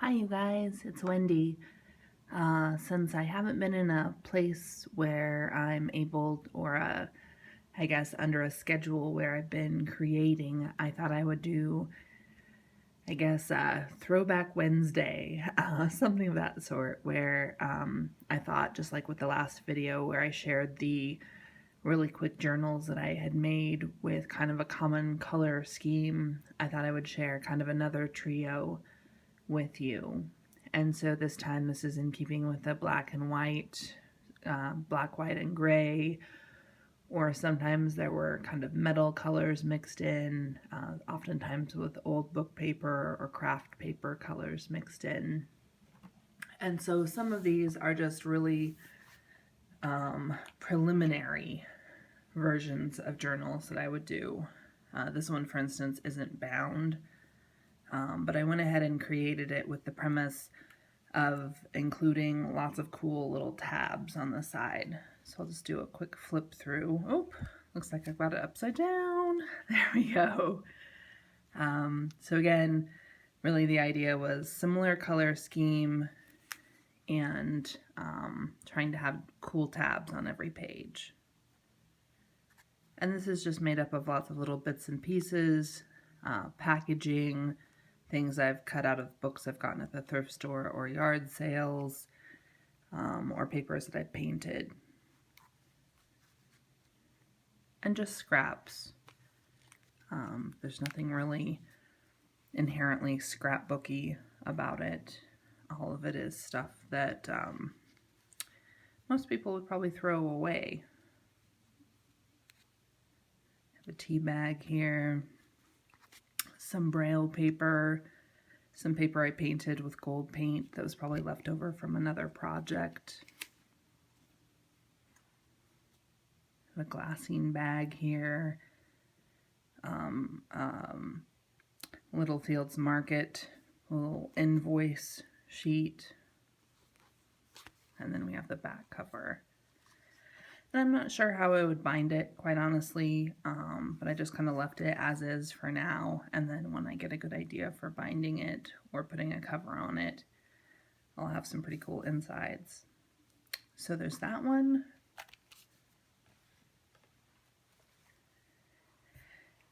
Hi, you guys, it's Wendy. Since I haven't been in a place where I'm able, or I guess under a schedule where I've been creating, I thought I would do, Throwback Wednesday, something of that sort, where I thought, just like with the last video where I shared the really quick journals that I had made with kind of a common color scheme, I thought I would share kind of another trio with you. And so this time this is in keeping with the black and white, black, white, and gray, or sometimes there were kind of metal colors mixed in, oftentimes with old book paper or craft paper colors mixed in. And so some of these are just really preliminary versions of journals that I would do. This one, for instance, isn't bound, but I went ahead and created it with the premise of including lots of cool little tabs on the side. So I'll just do a quick flip through. Oh, looks like I've got it upside down. There we go. So again, really the idea was similar color scheme and trying to have cool tabs on every page. And this is just made up of lots of little bits and pieces, packaging, things I've cut out of books I've gotten at the thrift store or yard sales, or papers that I've painted. And just scraps. There's nothing really inherently scrapbooky about it. All of it is stuff that most people would probably throw away. I have a tea bag here, some Braille paper, some paper I painted with gold paint that was probably left over from another project. A glassine bag here. Littlefields Market, little invoice sheet. And then we have the back cover. And I'm not sure how I would bind it, quite honestly, but I just kind of left it as is for now. And then when I get a good idea for binding it or putting a cover on it, I'll have some pretty cool insides. So there's that one.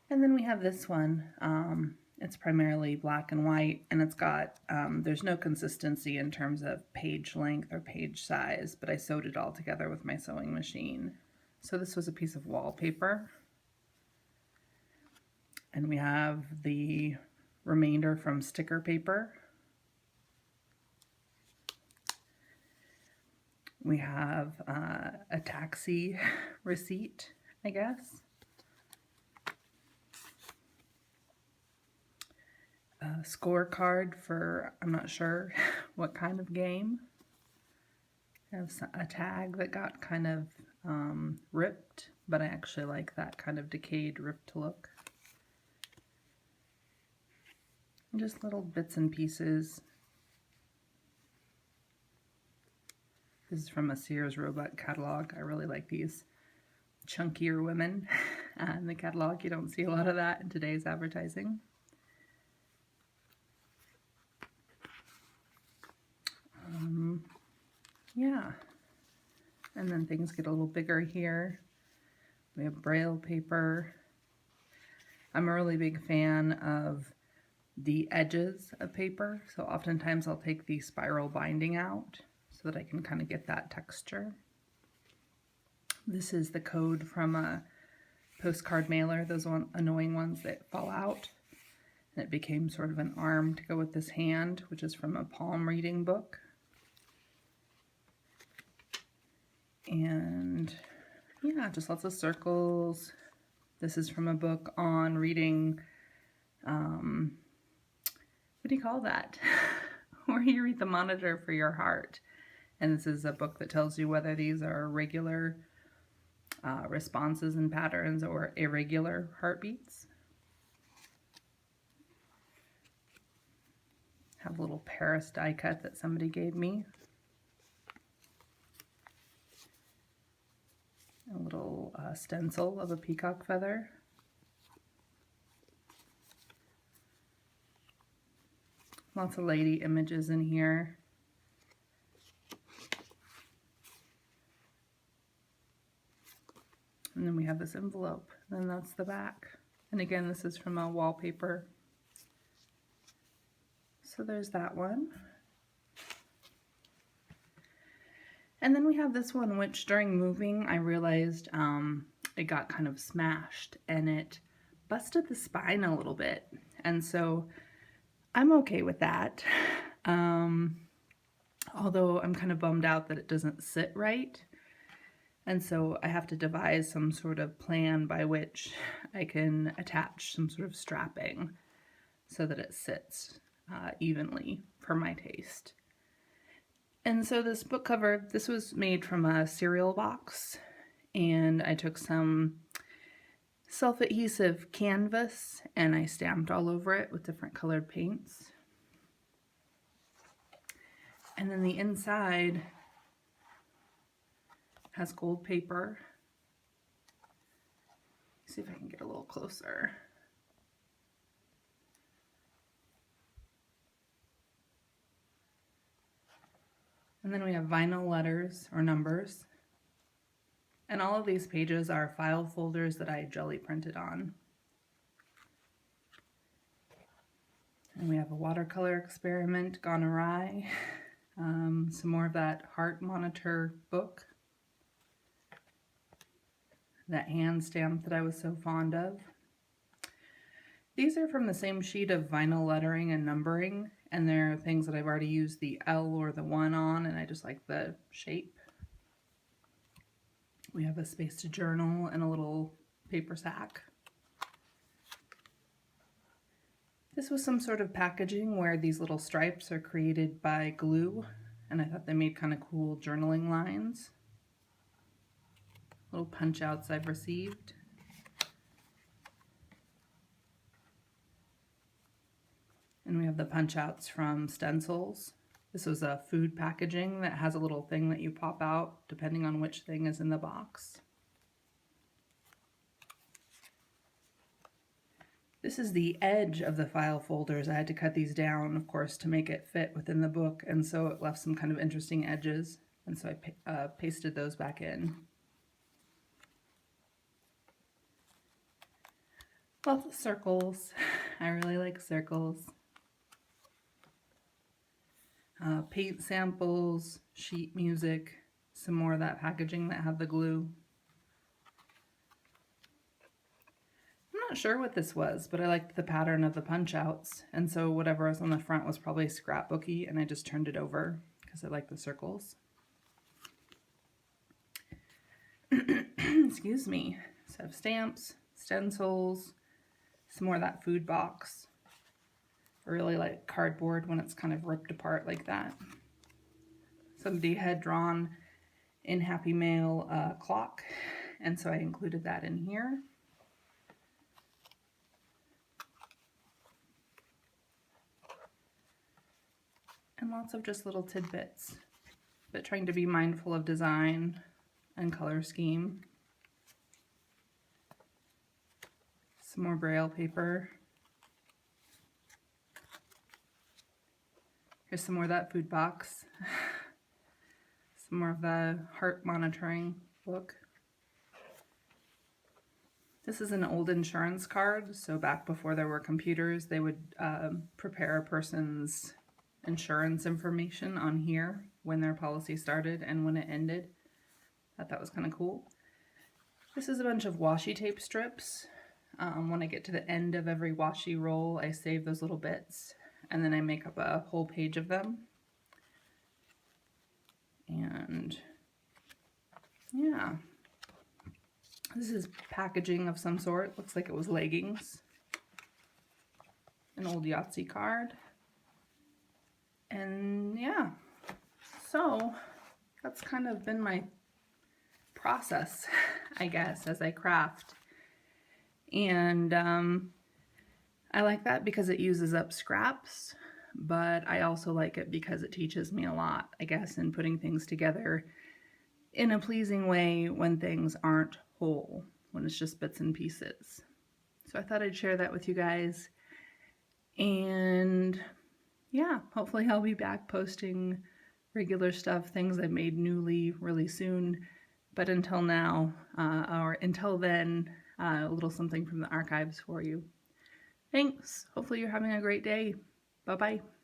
And then we have this one. It's primarily black and white, and it's got, there's no consistency in terms of page length or page size, but I sewed it all together with my sewing machine. So this was a piece of wallpaper. And we have the remainder from sticker paper. We have a taxi receipt, I guess. A scorecard for, I'm not sure what kind of game. I have a tag that got kind of ripped, but I actually like that kind of decayed, ripped look. And just little bits and pieces. This is from a Sears Roebuck catalog. I really like these chunkier women in the catalog. You don't see a lot of that in today's advertising. Yeah, and then things get a little bigger here. We have Braille paper. I'm a really big fan of the edges of paper, so oftentimes I'll take the spiral binding out so that I can kind of get that texture. This is the code from a postcard mailer, those annoying ones that fall out. And it became sort of an arm to go with this hand, which is from a palm reading book. And yeah, just lots of circles. This is from a book on reading, what do you call that? Where you read the monitor for your heart. And this is a book that tells you whether these are regular responses and patterns or irregular heartbeats. Have a little Paris die cut that somebody gave me. A little stencil of a peacock feather. Lots of lady images in here. And then we have this envelope, and that's the back. And again, this is from a wallpaper. So there's that one. And then we have this one, which during moving, I realized it got kind of smashed and it busted the spine a little bit. And so I'm okay with that. Although I'm kind of bummed out that it doesn't sit right. And so I have to devise some sort of plan by which I can attach some sort of strapping so that it sits evenly for my taste. And so this book cover, this was made from a cereal box, and I took some self-adhesive canvas and I stamped all over it with different colored paints. And then the inside has gold paper. See if I can get a little closer. And then we have vinyl letters or numbers. And all of these pages are file folders that I jelly printed on. And we have a watercolor experiment gone awry. Some more of that heart monitor book. That hand stamp that I was so fond of. These are from the same sheet of vinyl lettering and numbering, and they're things that I've already used the L or the 1 on, and I just like the shape. We have a space to journal and a little paper sack. This was some sort of packaging where these little stripes are created by glue, and I thought they made kind of cool journaling lines. Little punch outs I've received. And we have the punch outs from stencils. This was a food packaging that has a little thing that you pop out depending on which thing is in the box. This is the edge of the file folders. I had to cut these down, of course, to make it fit within the book, and so it left some kind of interesting edges, and so I pasted those back in. Lots of circles. I really like circles. Paint samples, sheet music, some more of that packaging that had the glue. I'm not sure what this was, but I liked the pattern of the punch outs, and so whatever was on the front was probably scrapbooky, and I just turned it over because I like the circles. Excuse me. So I have stamps, stencils, some more of that food box. I really like cardboard when it's kind of ripped apart like that. Somebody had drawn in Happy Mail a clock, and so I included that in here. And lots of just little tidbits, but trying to be mindful of design and color scheme. Some more Braille paper. Here's some more of that food box. Some more of the heart monitoring book. This is an old insurance card. So back before there were computers, they would prepare a person's insurance information on here when their policy started and when it ended. I thought that was kind of cool. This is a bunch of washi tape strips. When I get to the end of every washi roll, I save those little bits, and then I make up a whole page of them. And yeah, this is packaging of some sort. Looks like it was leggings. An old Yahtzee card. And yeah, so that's kind of been my process, I guess, as I craft. And I like that because it uses up scraps, but I also like it because it teaches me a lot, I guess, in putting things together in a pleasing way when things aren't whole, when it's just bits and pieces. So I thought I'd share that with you guys. And yeah, hopefully I'll be back posting regular stuff, things I made newly really soon. But until now, or until then, a little something from the archives for you. Thanks. Hopefully you're having a great day. Bye-bye.